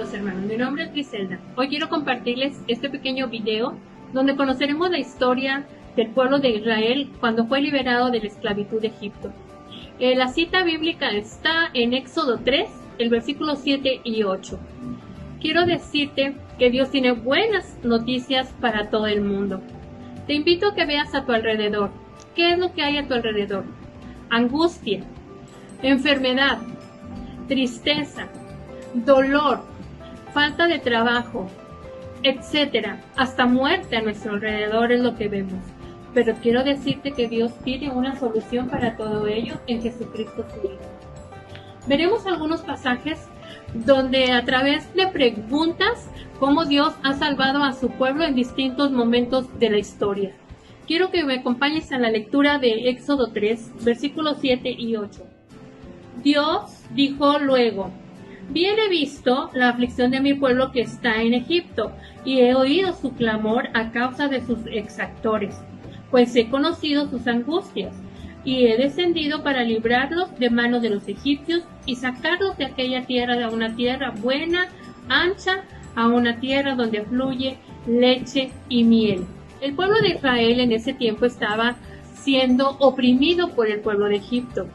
Bienvenidos hermanos, mi nombre es Griselda. Hoy quiero compartirles este pequeño video donde conoceremos la historia del pueblo de Israel cuando fue liberado de la esclavitud de Egipto. La cita bíblica está en Éxodo 3, el versículo 7 y 8. Quiero decirte que Dios tiene buenas noticias para todo el mundo. Te invito a que veas a tu alrededor. ¿Qué es lo que hay a tu alrededor? Angustia, enfermedad, tristeza, dolor, falta de trabajo, etcétera. Hasta muerte a nuestro alrededor es lo que vemos. Pero quiero decirte que Dios tiene una solución para todo ello en Jesucristo su Hijo. Veremos algunos pasajes donde a través de preguntas cómo Dios ha salvado a su pueblo en distintos momentos de la historia. Quiero que me acompañes a la lectura de Éxodo 3, versículos 7 y 8. Dios dijo luego: bien he visto la aflicción de mi pueblo que está en Egipto, y he oído su clamor a causa de sus exactores, pues he conocido sus angustias, y he descendido para librarlos de manos de los egipcios y sacarlos de aquella tierra, de una tierra buena, ancha, a una tierra donde fluye leche y miel. El pueblo de Israel en ese tiempo estaba siendo oprimido por el pueblo de Egipto.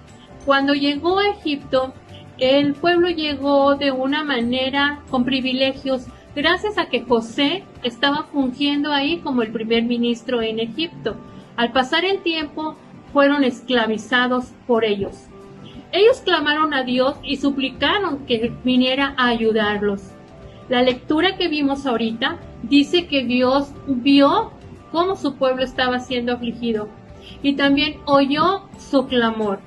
Cuando llegó a Egipto, el pueblo llegó de una manera con privilegios, gracias a que José estaba fungiendo ahí como el primer ministro en Egipto. Al pasar el tiempo, fueron esclavizados por ellos. Ellos clamaron a Dios y suplicaron que viniera a ayudarlos. La lectura que vimos ahorita dice que Dios vio cómo su pueblo estaba siendo afligido y también oyó su clamor.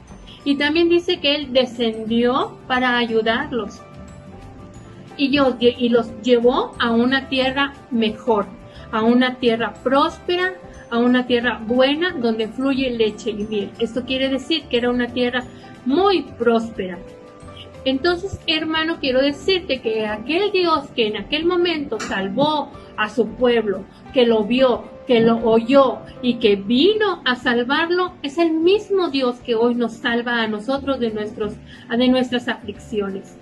Y también dice que Él descendió para ayudarlos y los llevó a una tierra mejor, a una tierra próspera, a una tierra buena donde fluye leche y miel. Esto quiere decir que era una tierra muy próspera. Entonces, hermano, quiero decirte que aquel Dios que en aquel momento salvó a su pueblo, que lo vio, que lo oyó y que vino a salvarlo, es el mismo Dios que hoy nos salva a nosotros de nuestras aflicciones.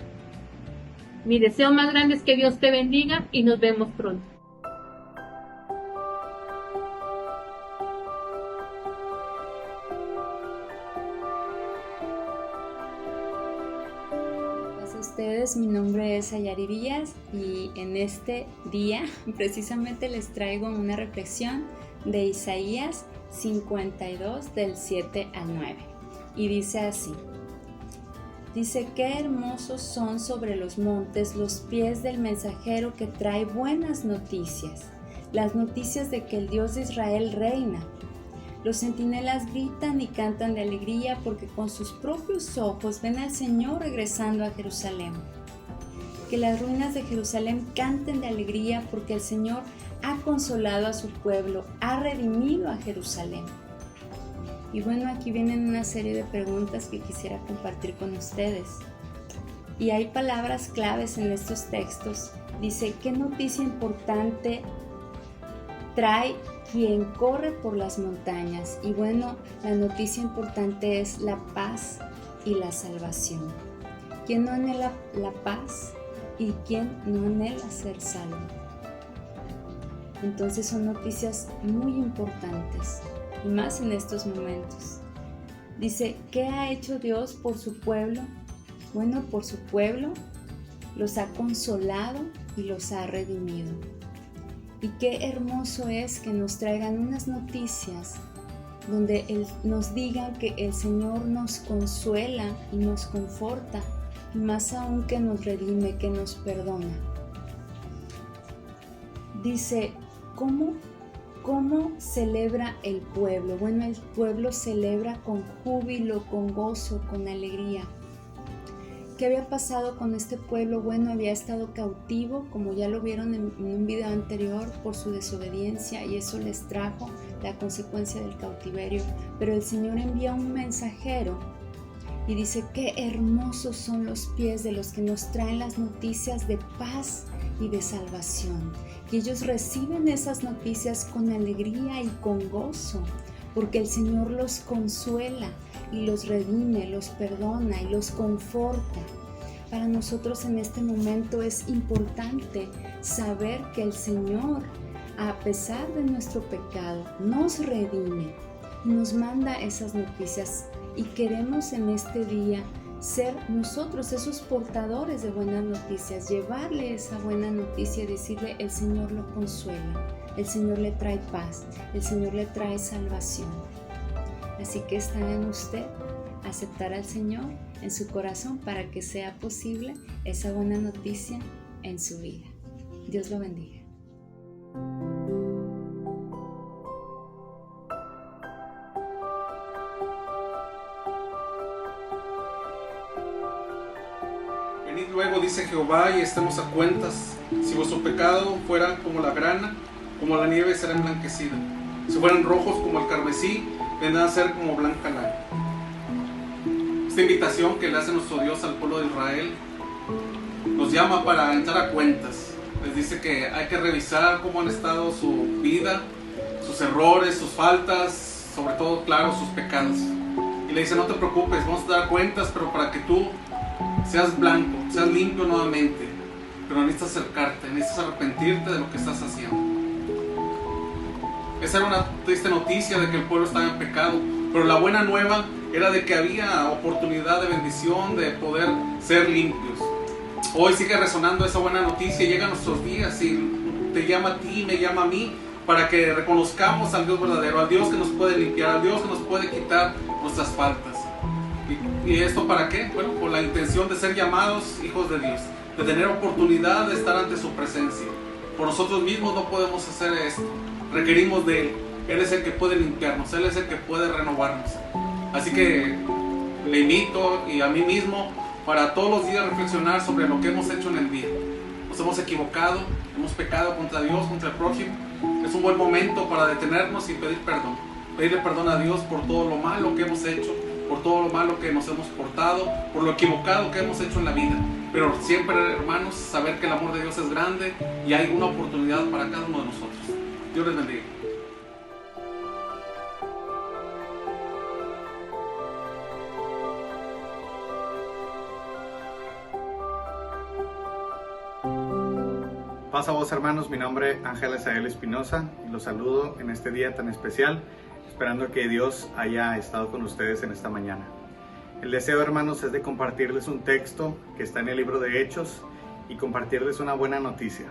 Mi deseo más grande es que Dios te bendiga y nos vemos pronto. Ustedes, mi nombre es Ayari Díaz y en este día precisamente les traigo una reflexión de Isaías 52 del 7 al 9 y dice así: dice, qué hermosos son sobre los montes los pies del mensajero que trae buenas noticias, las noticias de que el Dios de Israel reina. Los centinelas gritan y cantan de alegría porque con sus propios ojos ven al Señor regresando a Jerusalén. Que las ruinas de Jerusalén canten de alegría porque el Señor ha consolado a su pueblo, ha redimido a Jerusalén. Y bueno, aquí vienen una serie de preguntas que quisiera compartir con ustedes. Y hay palabras claves en estos textos. Dice, ¿qué noticia importante trae quien corre por las montañas? Y bueno, la noticia importante es la paz y la salvación. ¿Quién no anhela la paz y quién no anhela ser salvo? Entonces son noticias muy importantes y más en estos momentos. Dice, ¿qué ha hecho Dios por su pueblo? Bueno, por su pueblo los ha consolado y los ha redimido. Y qué hermoso es que nos traigan unas noticias donde nos digan que el Señor nos consuela y nos conforta, y más aún que nos redime, que nos perdona. Dice, ¿cómo celebra el pueblo? Bueno, el pueblo celebra con júbilo, con gozo, con alegría. ¿Qué había pasado con este pueblo? Bueno, había estado cautivo, como ya lo vieron en un video anterior, por su desobediencia, y eso les trajo la consecuencia del cautiverio. Pero el Señor envía un mensajero y dice, qué hermosos son los pies de los que nos traen las noticias de paz y de salvación. Y ellos reciben esas noticias con alegría y con gozo, porque el Señor los consuela y los redime, los perdona y los conforta. Para nosotros en este momento es importante saber que el Señor, a pesar de nuestro pecado, nos redime y nos manda esas noticias, y queremos en este día ser nosotros esos portadores de buenas noticias, llevarle esa buena noticia y decirle: el Señor lo consuela, el Señor le trae paz, el Señor le trae salvación. Así que está en usted aceptar al Señor en su corazón para que sea posible esa buena noticia en su vida. Dios lo bendiga. Venid luego, dice Jehová, y estemos a cuentas. Si vuestro pecado fuera como la grana, como la nieve será emblanquecida. Si fueran rojos como el carmesí, vendrán a ser como blanca lana. Esta invitación que le hace nuestro Dios al pueblo de Israel nos llama para entrar a cuentas. Les dice que hay que revisar cómo han estado su vida, sus errores, sus faltas, sobre todo, claro, sus pecados. Y le dice: no te preocupes, vamos a dar cuentas, pero para que tú seas blanco, seas limpio nuevamente. Pero necesitas acercarte, necesitas arrepentirte de lo que estás haciendo. Esa era una triste noticia de que el pueblo estaba en pecado, pero la buena nueva era de que había oportunidad de bendición, de poder ser limpios. Hoy sigue resonando esa buena noticia, llega a nuestros días y te llama a ti, me llama a mí, para que reconozcamos al Dios verdadero, al Dios que nos puede limpiar, al Dios que nos puede quitar nuestras faltas. ¿Y esto para qué? Bueno, con la intención de ser llamados hijos de Dios, de tener oportunidad de estar ante su presencia. Por nosotros mismos no podemos hacer esto, requerimos de Él. Él es el que puede limpiarnos, Él es el que puede renovarnos. Así que le invito, y a mí mismo, para todos los días reflexionar sobre lo que hemos hecho en el día. Nos hemos equivocado, hemos pecado contra Dios, contra el prójimo. Es un buen momento para detenernos y pedir perdón. Pedirle perdón a Dios por todo lo malo que hemos hecho, por todo lo malo que nos hemos portado, por lo equivocado que hemos hecho en la vida. Pero siempre, hermanos, saber que el amor de Dios es grande y hay una oportunidad para cada uno de nosotros. Dios les bendiga. Paz a vos, hermanos, mi nombre es Ángel Azael Espinosa y los saludo en este día tan especial, esperando que Dios haya estado con ustedes en esta mañana. El deseo, hermanos, es de compartirles un texto que está en el libro de Hechos y compartirles una buena noticia.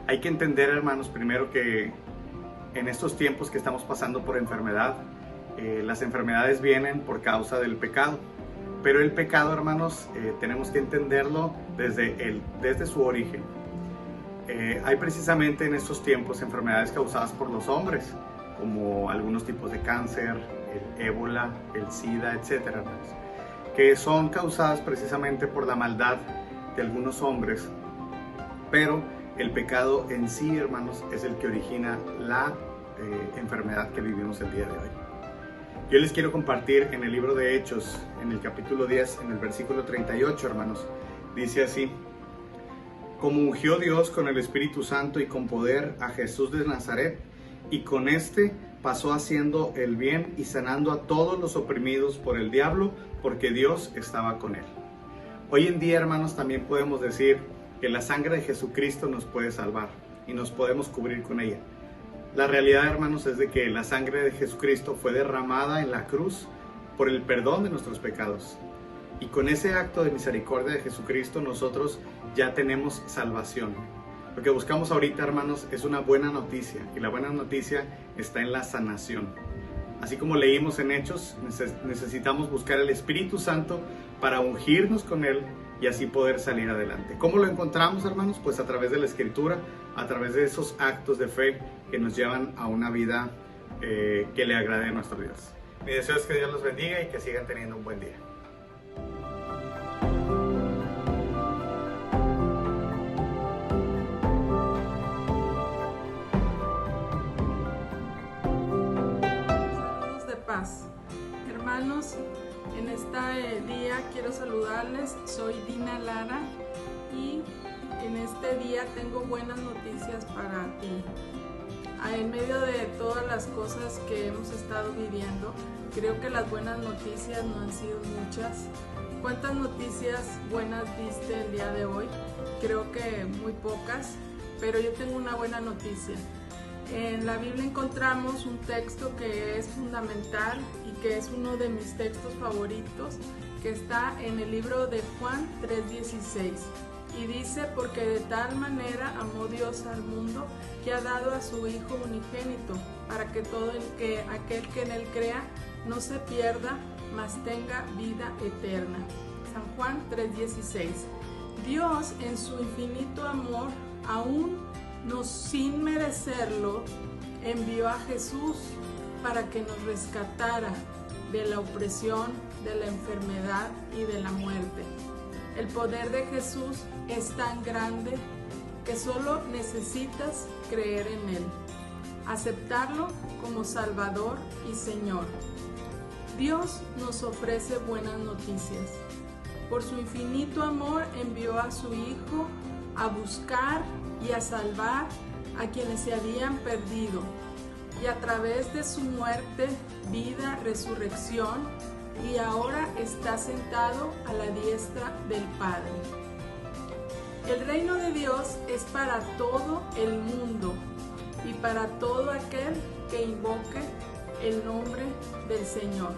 Hay que entender, hermanos, primero que en estos tiempos que estamos pasando por enfermedad, las enfermedades vienen por causa del pecado. Pero el pecado, hermanos, tenemos que entenderlo desde su origen. Hay precisamente en estos tiempos enfermedades causadas por los hombres, como algunos tipos de cáncer, el ébola, el SIDA, etcétera, hermanos, que son causadas precisamente por la maldad de algunos hombres. Pero el pecado en sí, hermanos, es el que origina la enfermedad que vivimos el día de hoy. Yo les quiero compartir en el libro de Hechos, en el capítulo 10, en el versículo 38, hermanos. Dice así: como ungió Dios con el Espíritu Santo y con poder a Jesús de Nazaret, y con este pasó haciendo el bien y sanando a todos los oprimidos por el diablo, porque Dios estaba con él. Hoy en día, hermanos, también podemos decir que la sangre de Jesucristo nos puede salvar y nos podemos cubrir con ella. La realidad, hermanos, es de que la sangre de Jesucristo fue derramada en la cruz por el perdón de nuestros pecados. Y con ese acto de misericordia de Jesucristo nosotros ya tenemos salvación. Lo que buscamos ahorita, hermanos, es una buena noticia, y la buena noticia está en la sanación. Así como leímos en Hechos, necesitamos buscar el Espíritu Santo para ungirnos con Él y así poder salir adelante. ¿Cómo lo encontramos, hermanos? Pues a través de la Escritura, a través de esos actos de fe que nos llevan a una vida que le agrade a nuestro Dios. Mi deseo es que Dios los bendiga y que sigan teniendo un buen día. Hermanos, en este día quiero saludarles. Soy Dina Lara y en este día tengo buenas noticias para ti. En medio de todas las cosas que hemos estado viviendo, creo que las buenas noticias no han sido muchas. ¿Cuántas noticias buenas viste el día de hoy? Creo que muy pocas, pero yo tengo una buena noticia. En la Biblia encontramos un texto que es fundamental y que es uno de mis textos favoritos, que está en el libro de Juan 3:16. Y dice: porque de tal manera amó Dios al mundo, que ha dado a su Hijo unigénito, para que todo aquel que en él crea no se pierda, mas tenga vida eterna. San Juan 3:16. Dios, en su infinito amor, aún sin merecerlo, envió a Jesús para que nos rescatara de la opresión, de la enfermedad y de la muerte. El poder de Jesús es tan grande que solo necesitas creer en Él, aceptarlo como Salvador y Señor. Dios nos ofrece buenas noticias. Por su infinito amor envió a su Hijo a buscar y a salvar a quienes se habían perdido, y a través de su muerte, vida, resurrección, y ahora está sentado a la diestra del Padre. El reino de Dios es para todo el mundo y para todo aquel que invoque el nombre del Señor.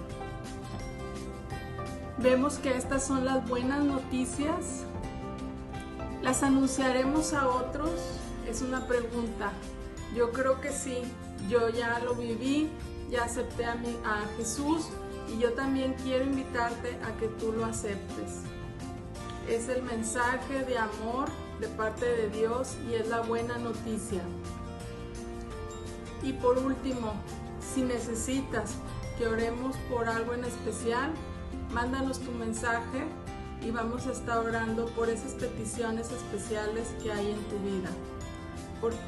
Vemos que estas son las buenas noticias. ¿Las anunciaremos a otros? Es una pregunta. Yo creo que sí. Yo ya lo viví, ya acepté a Jesús, y yo también quiero invitarte a que tú lo aceptes. Es el mensaje de amor de parte de Dios y es la buena noticia. Y por último, si necesitas que oremos por algo en especial, mándanos tu mensaje y vamos a estar orando por esas peticiones especiales que hay en tu vida.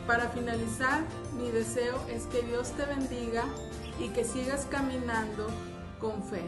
Para finalizar, mi deseo es que Dios te bendiga y que sigas caminando con fe.